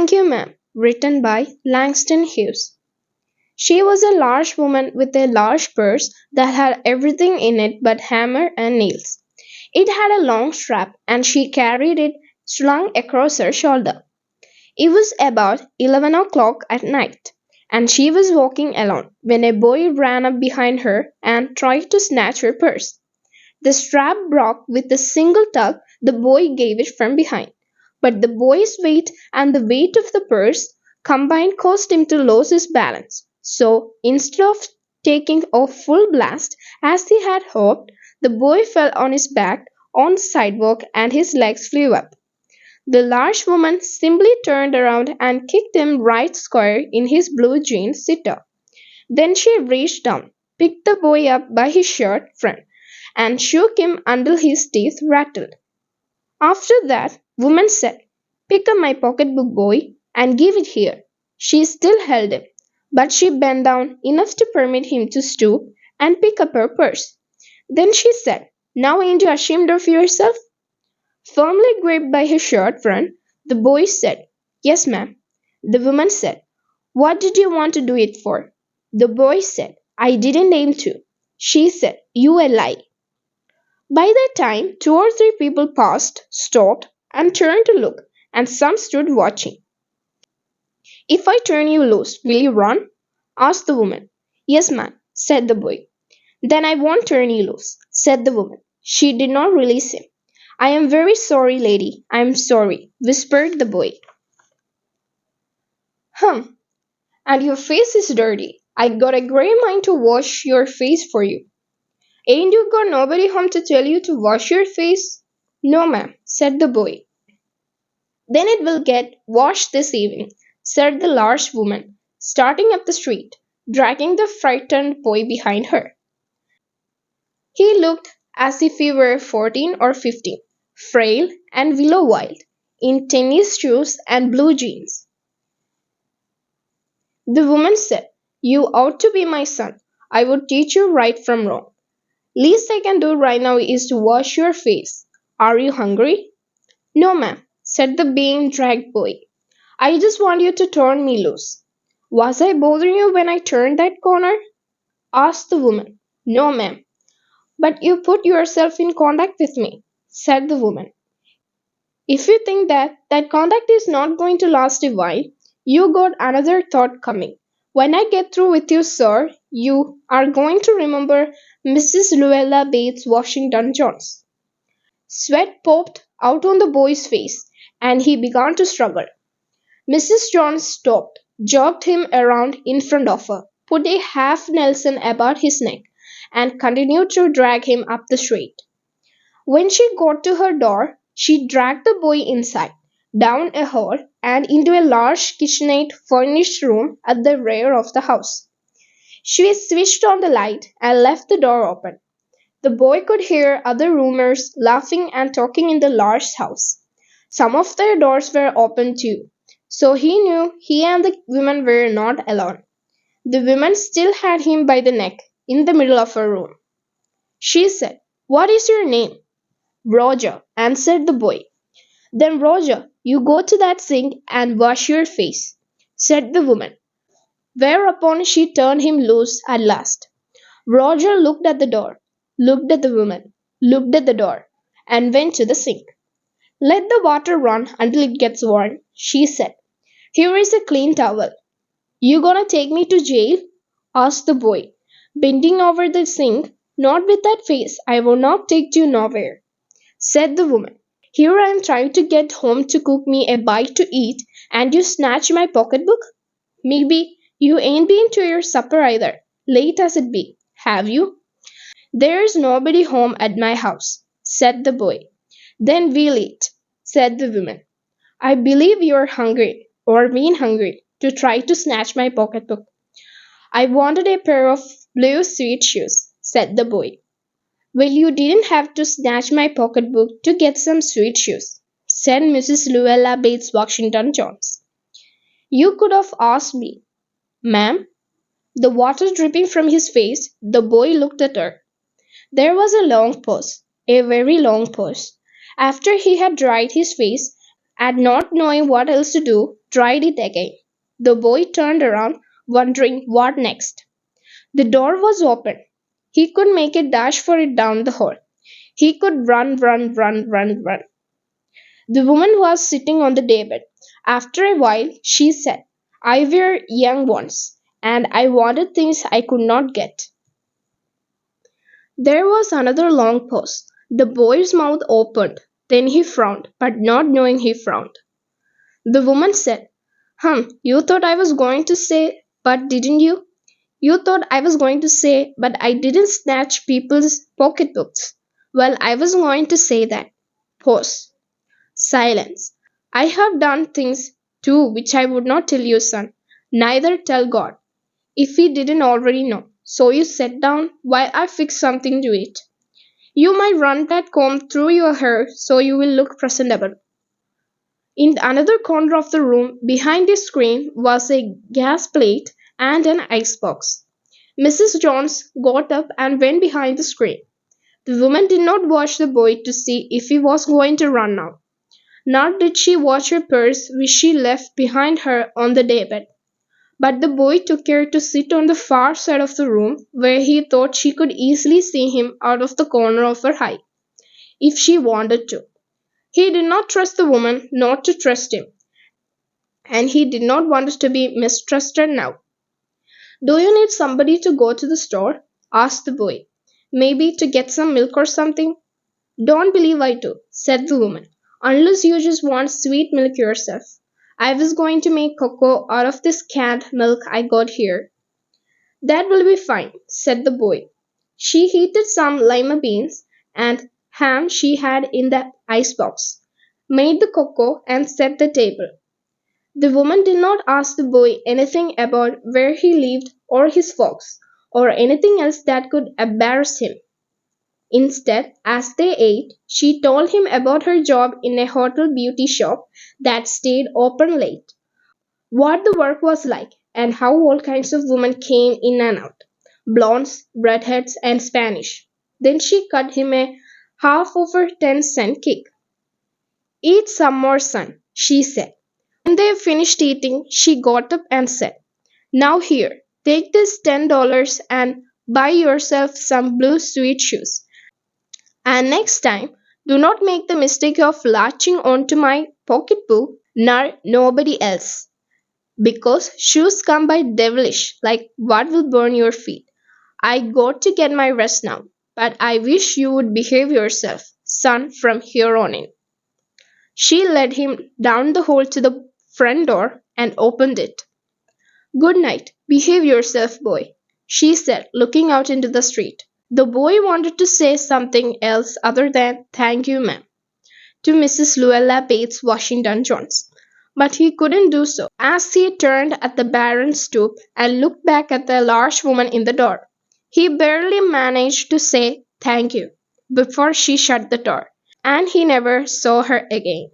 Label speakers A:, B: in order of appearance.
A: Thank you, ma'am. Written by Langston Hughes. She was a large woman with a large purse that had everything in it but hammer and nails. It had a long strap, and she carried it slung across her shoulder. It was about 11 o'clock at night, and she was walking alone when a boy ran up behind her and tried to snatch her purse. The strap broke with a single tug the boy gave it from behind, but the boy's weight and the weight of the purse combined caused him to lose his balance. So, instead of taking a full blast, as he had hoped, the boy fell on his back on the sidewalk and his legs flew up. The large woman simply turned around and kicked him right square in his blue jean sitter. Then she reached down, picked the boy up by his shirt front, and shook him until his teeth rattled. After that, woman said, "Pick up my pocketbook, boy, and give it here." She still held him, but she bent down enough to permit him to stoop and pick up her purse. Then she said, "Now ain't you ashamed of yourself?" Firmly gripped by his shirt front, the boy said, "Yes, ma'am." The woman said, "What did you want to do it for?" The boy said, "I didn't aim to." She said, "You a lie." By that time, two or three people passed, stopped, and turned to look, and some stood watching. "If I turn you loose, will you run?" asked the woman. "Yes, ma'am," said the boy. "Then I won't turn you loose," said the woman. She did not release him. "I am very sorry, lady, I am sorry," whispered the boy. "Hum, and your face is dirty. I got a great mind to wash your face for you." "Ain't you got nobody home to tell you to wash your face?" "No, ma'am," said the boy. "Then it will get washed this evening," said the large woman, starting up the street, dragging the frightened boy behind her. He looked as if he were 14 or 15, frail and willow-wild, in tennis shoes and blue jeans. The woman said, "You ought to be my son. I would teach you right from wrong. Least I can do right now is to wash your face. Are you hungry?" "No, ma'am," said the being dragged boy. "I just want you to turn me loose." "Was I bothering you when I turned that corner?" asked the woman. "No, ma'am." "But you put yourself in contact with me," said the woman. "If you think that contact is not going to last a while, you got another thought coming. When I get through with you, sir, you are going to remember Mrs. Luella Bates Washington Jones." Sweat popped out on the boy's face, and he began to struggle. Mrs. Jones stopped, jogged him around in front of her, put a half Nelson about his neck, and continued to drag him up the street. When she got to her door, she dragged the boy inside, down a hall, and into a large kitchenette furnished room at the rear of the house. She switched on the light and left the door open. The boy could hear other roomers laughing and talking in the large house. Some of their doors were open too, so he knew he and the woman were not alone. The woman still had him by the neck in the middle of her room. She said, "What is your name?" "Roger," answered the boy. "Then, Roger, you go to that sink and wash your face," said the woman. Whereupon she turned him loose at last. Roger looked at the door, looked at the woman, looked at the door, and went to the sink. "Let the water run until it gets warm," she said. "Here is a clean towel." "You gonna take me to jail?" asked the boy, bending over the sink. "Not with that face, I will not take you nowhere," said the woman. "Here I am trying to get home to cook me a bite to eat, and you snatch my pocketbook. Maybe you ain't been to your supper either, late as it be, have you?" "There's nobody home at my house," said the boy. "Then we'll eat," said the woman. "I believe you're hungry, or been hungry, to try to snatch my pocketbook." "I wanted a pair of blue suede shoes," said the boy. "Well, you didn't have to snatch my pocketbook to get some sweet shoes," said Mrs. Luella Bates Washington Jones. "You could have asked me." "Ma'am?" The water dripping from his face, the boy looked at her. There was a long pause, a very long pause, after he had dried his face and not knowing what else to do, tried it again. The boy turned around, wondering what next. The door was open. He could make a dash for it down the hall. He could run, run, run, run, run. The woman was sitting on the daybed. After a while, she said, I were young once, and I wanted things I could not get. There was another long pause. The boy's mouth opened. Then he frowned, but not knowing he frowned. The woman said, you thought I was going to say, but didn't you? You thought I was going to say, but I didn't snatch people's pocketbooks. Well, I was going to say that. Pause. Silence. I have done things too which I would not tell you, son. Neither tell God, if he didn't already know. So you sit down while I fix something to eat. You might run that comb through your hair so you will look presentable. In another corner of the room, behind the screen, was a gas plate and an icebox. Mrs. Jones got up and went behind the screen. The woman did not watch the boy to see if he was going to run now. Nor did she watch her purse, which she left behind her on the daybed. But the boy took care to sit on the far side of the room, where he thought she could easily see him out of the corner of her eye, if she wanted to. He did not trust the woman not to trust him, and he did not want to be mistrusted now. Do you need somebody to go to the store? Asked the boy. Maybe to get some milk or something? Don't believe I do, said the woman, unless you just want sweet milk yourself. I was going to make cocoa out of this canned milk I got here. That will be fine, said the boy. She heated some lima beans and ham she had in the icebox, made the cocoa, and set the table. The woman did not ask the boy anything about where he lived or his folks, or anything else that could embarrass him. Instead, as they ate, she told him about her job in a hotel beauty shop that stayed open late, what the work was like, and how all kinds of women came in and out, blondes, redheads, and Spanish. Then she cut him a half over 10-cent cake. Eat some more, son, she said. When they finished eating, she got up and said, Now here, take this $10 and buy yourself some blue suede shoes. And next time, do not make the mistake of latching onto my pocketbook, nor nobody else. Because shoes come by devilish, like what will burn your feet. I got to get my rest now, but I wish you would behave yourself, son, from here on in. She led him down the hall to the front door and opened it. Good night. Behave yourself, boy, she said, looking out into the street. The boy wanted to say something else other than thank you, ma'am, to Mrs. Luella Bates Washington Jones, but he couldn't do so as he turned at the barren stoop and looked back at the large woman in the door. He barely managed to say thank you before she shut the door, and he never saw her again.